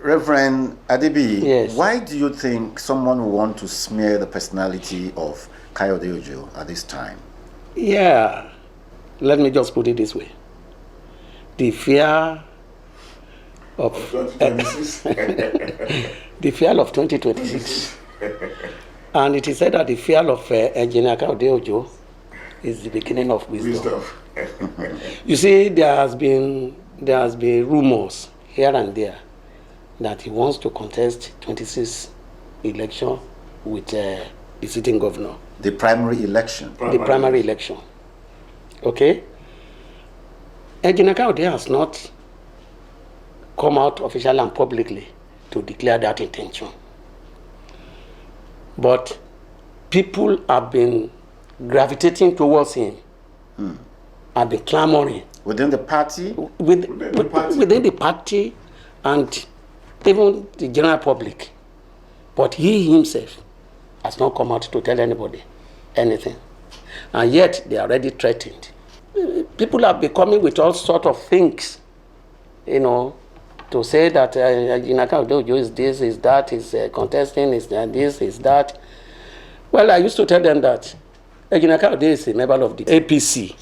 Reverend Adebiyi, Yes. Why do you think someone would want to smear the personality of Kayode Ojo at this time? Yeah, let me just put it this way. The fear of 2026. the fear of 2026. And it is said that the fear of Engineer Kayode Ojo is the beginning of wisdom. You see, there has been rumors here and there that he wants to contest 26 election with the sitting governor. The primary election. The primary election. Okay? Engineer Kayode has not come out officially and publicly to declare that intention. But people have been gravitating towards him, have been clamoring. Within the party? Within the party and even the general public. But he himself has not come out to tell anybody anything. And yet they are already threatened. People are becoming with all sorts of things, to say that Engineer Kayode Ojo is this, is that, is contesting, is this, is that. Well, I used to tell them that Engineer Kayode is a member of the APC,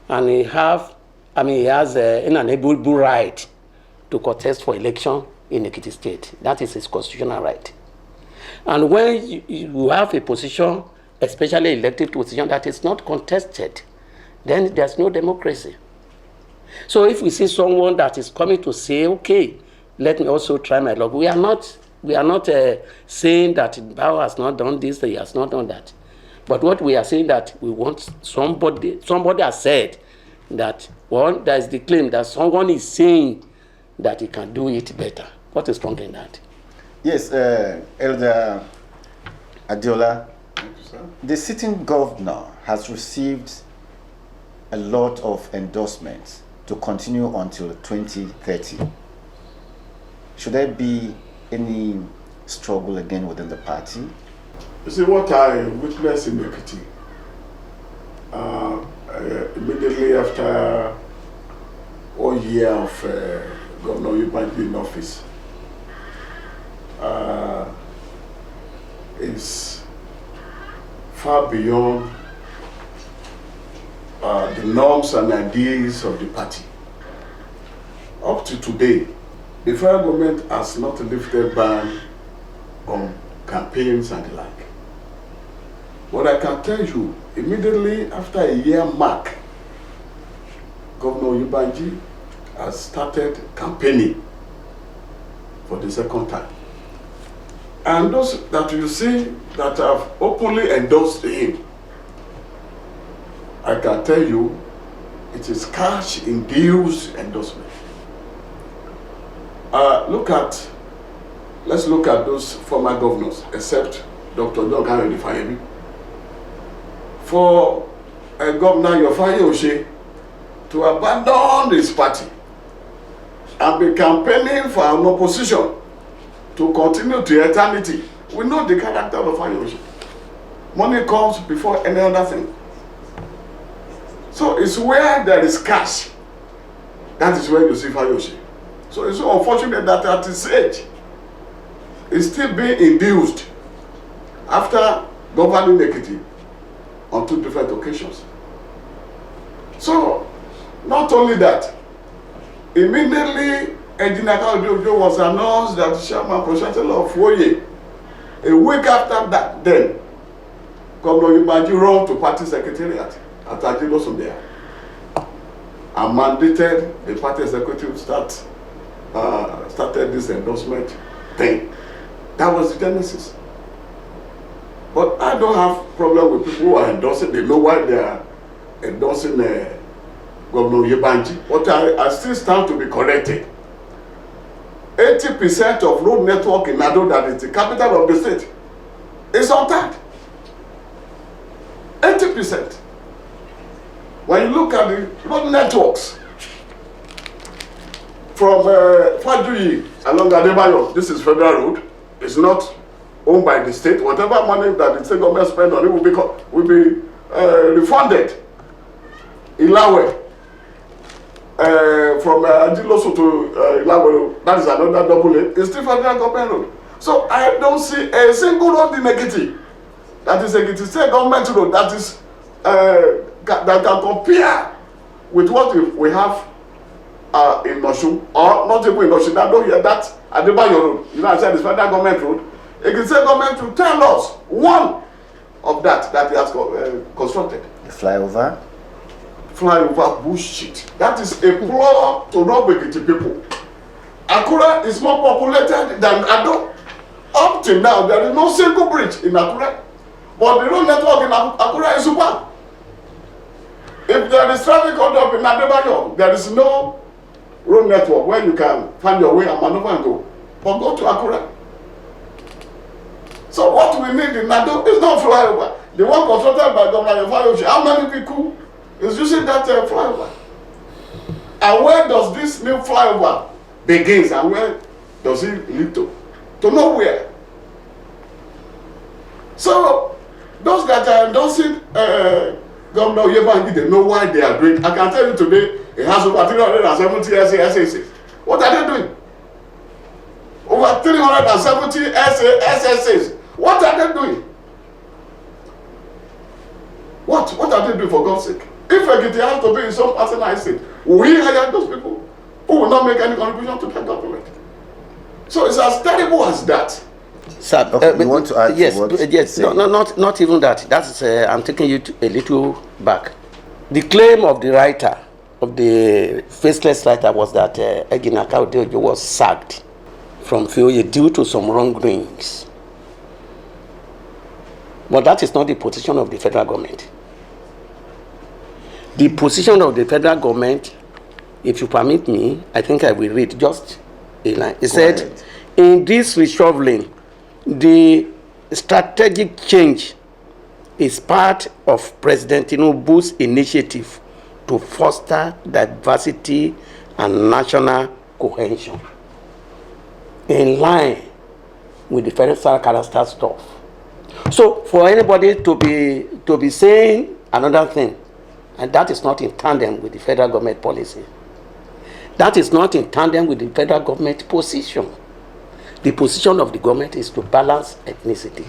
and he has an inalienable right to contest for election in Ekiti State. That is his constitutional right. And when you have a position, especially elected position, that is not contested, then there's no democracy. So if we see someone that is coming to say, okay, let me also try my luck, we are not saying that Bao has not done this, he has not done that. But what we are saying that we want somebody has said that, well, there is the claim that someone is saying that he can do it better. What is wrong in that? Yes, Elder Adeola, Thank you, sir. the sitting governor has received a lot of endorsements to continue until 2030. Should there be any struggle again within the party? You see, what I witnessed in Ekiti, immediately after 1 year of Governor Oye-Ekiti in office, is far beyond the norms and ideas of the party. Up to today, the federal government has not lifted ban on campaigns and the like. But I can tell you, immediately after a year mark, Governor Oye-Ekiti has started campaigning for the second time. And those that you see that have openly endorsed him, I can tell you, it is cash-induced endorsement. Let's look at those former governors, except Dr. John Kayode. For Governor Yofaye to abandon his party and be campaigning for an opposition to continue to eternity, we know the character of Fayoshi. Money comes before any other thing. So it's where there is cash, that is where you see Fayoshi. So it's so unfortunate that at his age, he's still being induced after governing Ekiti on 2 different occasions. So, not only that, immediately Engineer Kayode Ojo was announced that Chairman Pro-Chancellor of Oye. A week after that, then, Governor Oye-Ekiti ran to party secretariat at Adeola there and mandated the party executive started this endorsement thing. That was the genesis. But I don't have problem with people who are endorsing. They know why they are endorsing Governor Oye-Ekiti. But I still stand to be corrected. 80% of road network in Ado, that is the capital of the state, is untapped. 80%. When you look at the road networks from Fajuyi along Adebiyi, this is federal road. It's not owned by the state. Whatever money that the state government spend on it will be refunded. Ilawe, from Adeola to Ilawero, that is another double lane. It's still federal government road. So I don't see a single road in Ekiti that is Ekiti State government road that is that can compare with what we have in Osun, or not even in Osun. I don't hear that Adebiyi road. You know, I said it's federal government road. Ekiti State government to tell us one of that he has constructed. The flyover. Flyover bullshit. That is a ploy to rob Ekiti people. Akure is more populated than Ado. Up till now, there is no single bridge in Akure. But the road network in Akure is super. If there is traffic hold up in Adebiyi, there is no road network where you can find your way and maneuver and go. But go to Akure. So what we need in Ado is not flyover. The one constructed by Governor Kayode Ojo, how many people is using that flyover? And where does this new flyover begins and where does it lead to? To nowhere. So those that are endorsing Governor Oye-Ekiti, they know why they are doing it. I can tell you today, it has over 370 SSS. What are they doing? Over 370 SSS. What are they doing? What are they doing, for God's sake? If Ekiti has to be in some personal state, will we hire those people who will not make any contribution to the government? So it's as terrible as that. Sir, okay, you want to add yes, to what? yes, no, not even that. That's I'm taking you a little back. The claim of the writer, of the faceless writer, was that Engineer Kayode Ojo was sacked from FIOE due to some wrongdoings. But that is not the position of the federal government. The position of the federal government, if you permit me, I think I will read just a line. It said, in this reshuffling, the strategic change is part of President Tinubu's initiative to foster diversity and national cohesion, in line with the federal character stuff. So for anybody to be saying another thing, and that is not in tandem with the federal government policy. That is not in tandem with the federal government position. The position of the government is to balance ethnicity.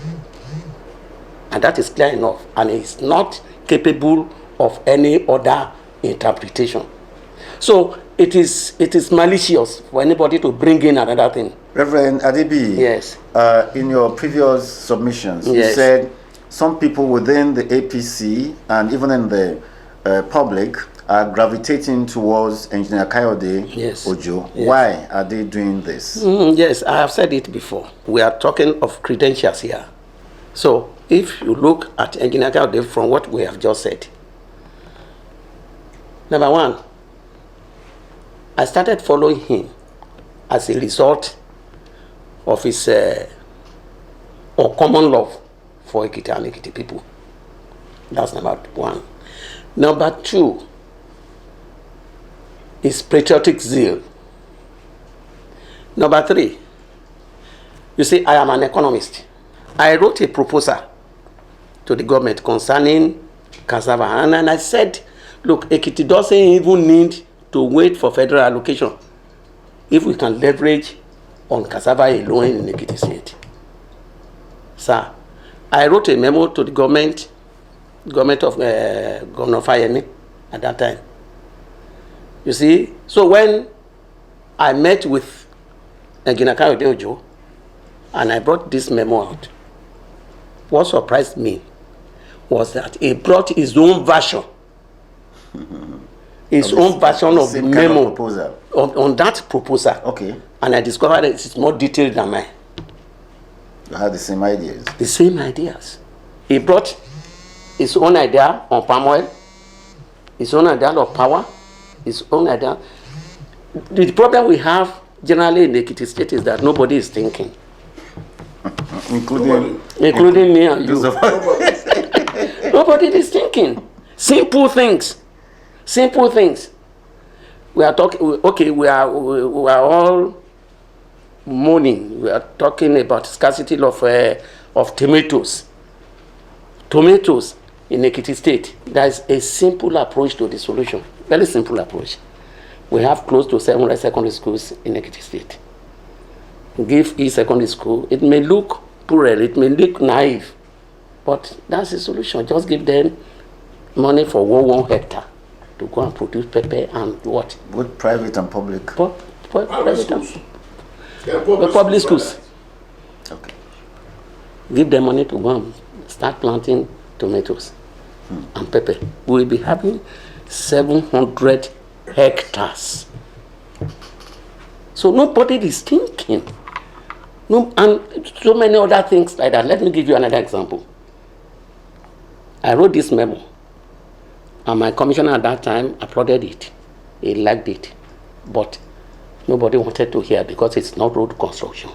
And that is clear enough. And it's not capable of any other interpretation. So it is malicious for anybody to bring in another thing. Reverend Adebiyi, yes. In your previous submissions, you yes. said some people within the APC and even in the public are gravitating towards Engineer Kayode yes. Ojo. Yes. Why are they doing this? Yes, I have said it before. We are talking of credentials here. So if you look at Engineer Kayode from what we have just said, number one, I started following him as a result of his or common love for Ekiti and Ekiti people. That's number one. Number two, is patriotic zeal. Number three, you see, I am an economist. I wrote a proposal to the government concerning cassava, and I said, look, Ekiti doesn't even need to wait for federal allocation if we can leverage on cassava alone in Ekiti State. Sir, I wrote a memo to the government of Governor Fayemi at that time. You see, so when I met with Engineer Kayode Ojo and I brought this memo out, what surprised me was that he brought his own version, his own version of the memo on that proposal. Okay. And I discovered that it's more detailed than mine. You had the same ideas. The same ideas. He brought his own idea on palm oil, his own idea of power, his own idea. The problem we have generally in the Ekiti State is that nobody is thinking. Including me and you. Nobody is thinking. Simple things. Simple things. We are talking, okay, we are all mourning. We are talking about scarcity of tomatoes. Tomatoes in Ekiti State. There is a simple approach to the solution. Very simple approach. We have close to 700 secondary schools in Ekiti State. Give each secondary school, it may look poor, it may look naive, but that's the solution. Just give them money for 1 hectare to go and produce pepper and what? Both private and public. Private schools. Public schools. Okay. Give them money to go and start planting tomatoes and pepper. We will be having 700 hectares. So nobody is thinking. No, and so many other things like that. Let me give you another example. I wrote this memo, and my commissioner at that time applauded it. He liked it, but nobody wanted to hear because it's not road construction.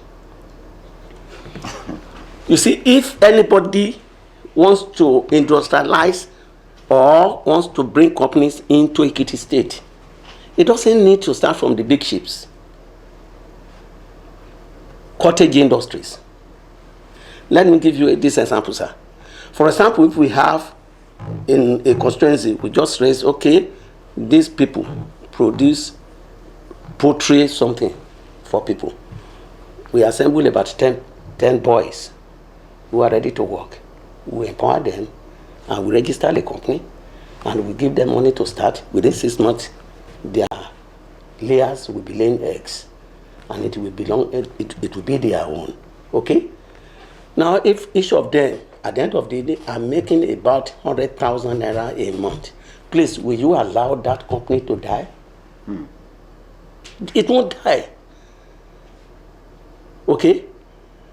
You see, if anybody wants to industrialize or wants to bring companies into Ekiti State, it doesn't need to start from the big ships. Cottage industries. Let me give you this example, sir. For example, if we have in a constituency, we just raise, okay, these people produce poultry something for people. We assemble about 10 boys who are ready to work. We empower them and we register the company and we give them money to start. Within 6 months, their layers will be laying eggs and it will be their own. Okay? Now, if each of them, at the end of the day, are making about 100,000 naira a month, please, will you allow that company to die? It won't die. Okay?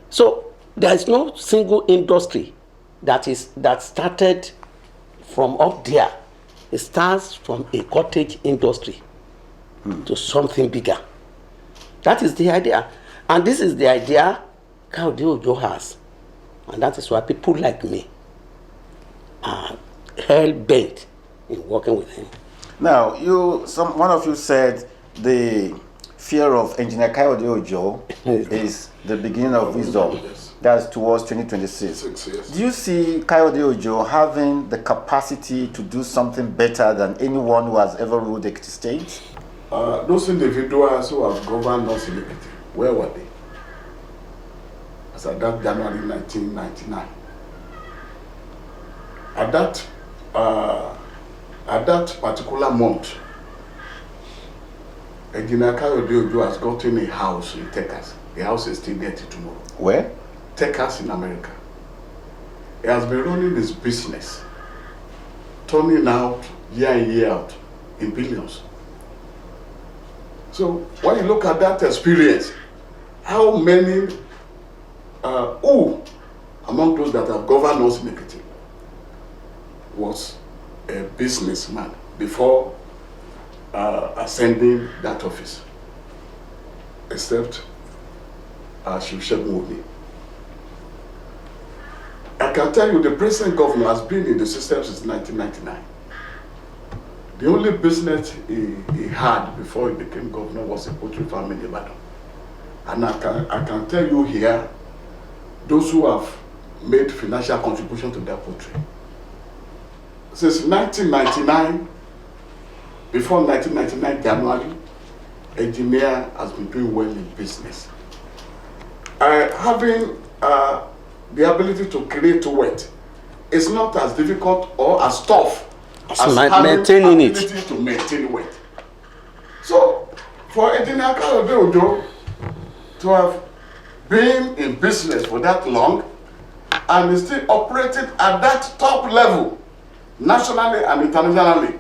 So, there is no single industry that started from up there. It starts from a cottage industry to something bigger. That is the idea. And this is the idea Kayode Ojo has. And that is why people like me are hell-bent in working with him. Now, one of you said the fear of Engineer Kayode Ojo is the beginning of wisdom. That's towards 2026. Yes. Do you see Kayode Ojo having the capacity to do something better than anyone who has ever ruled Ekiti State? Those individuals who have governed us in Ekiti, where were they? As at that January 1999. At that particular month, Engineer Kayode Ojo has gotten a house in Texas. The house is still there till tomorrow. Where? Texas in America. He has been running his business, turning out year in, year out in billions. So when you look at that experience, how many, who among those that have governed us in Ekiti was a businessman before ascending that office, except Shivshegun. I can tell you the present governor has been in the system since 1999. The only business he had before he became governor was a poultry farm in Ibadan. And I can tell you here, those who have made financial contribution to that poultry. Since 1999, before 1999 January, Engineer has been doing well in business. Having the ability to create wealth is not as difficult or as tough as maintaining it. To maintain wealth. So, for Engineer Kayode Ojo to have been in business for that long and is still operating at that top level, nationally and internationally,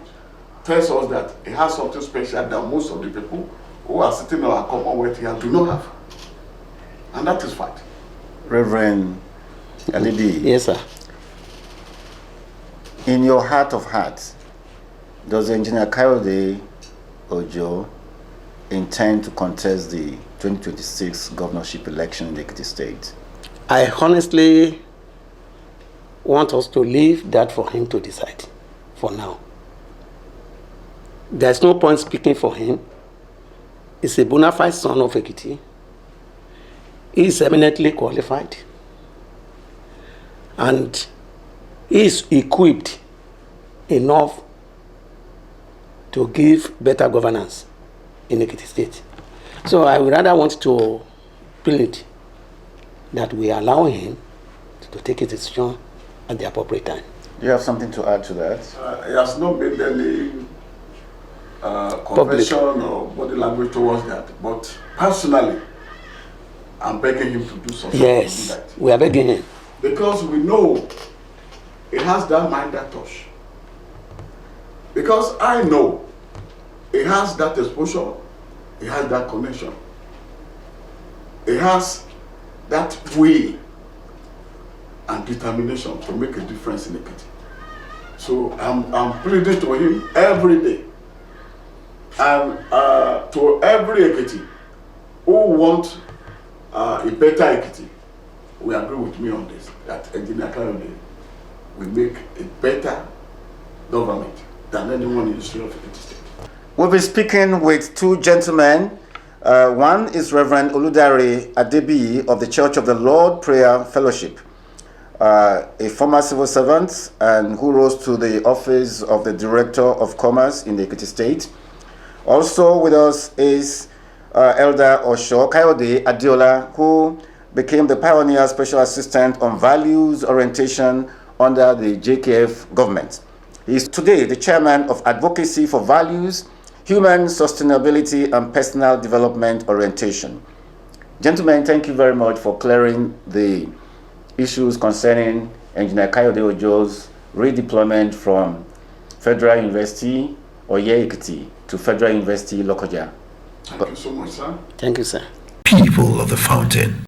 tells us that he has something special that most of the people who are sitting on our Commonwealth here do not have. And that is fact. Reverend Adebiyi. Yes, sir. In your heart of hearts, does Engineer Kayode Ojo intend to contest the 2026 governorship election in the Ekiti State? I honestly want us to leave that for him to decide for now. There's no point speaking for him. He's a bona fide son of Ekiti. He is eminently qualified. And he is equipped enough to give better governance in Ekiti State. So I would rather want to plead that we allow him to take his decision at the appropriate time. You have something to add to that? He has not made any confession or body language towards that. But personally, I'm begging him to do something. Yes, to do that. We are begging him. Because we know he has that mind, that touch. Because I know he has that exposure, he has that connection, he has that will and determination to make a difference in Ekiti. So I'm pleading to him every day, and to every Ekiti who want a better Ekiti, we agree with me on this, that Engineer Kayode will make a better government than anyone in the history of Ekiti State. We'll be speaking with two gentlemen. One is Reverend Oludare Adebiyi of the Church of the Lord Prayer Fellowship, a former civil servant and who rose to the office of the Director of Commerce in the Ekiti State. Also with us is Elder Osho Kayode Adeola, who became the pioneer special assistant on values orientation under the JKF government. He is today the chairman of Advocacy for Values, Human Sustainability and Personal Development Orientation. Gentlemen, thank you very much for clearing the issues concerning Engineer Kayode Ojo's redeployment from Federal University Oye-Ekiti to Federal University Lokoja. Thank you so much, sir. Thank you, sir. People of the Fountain.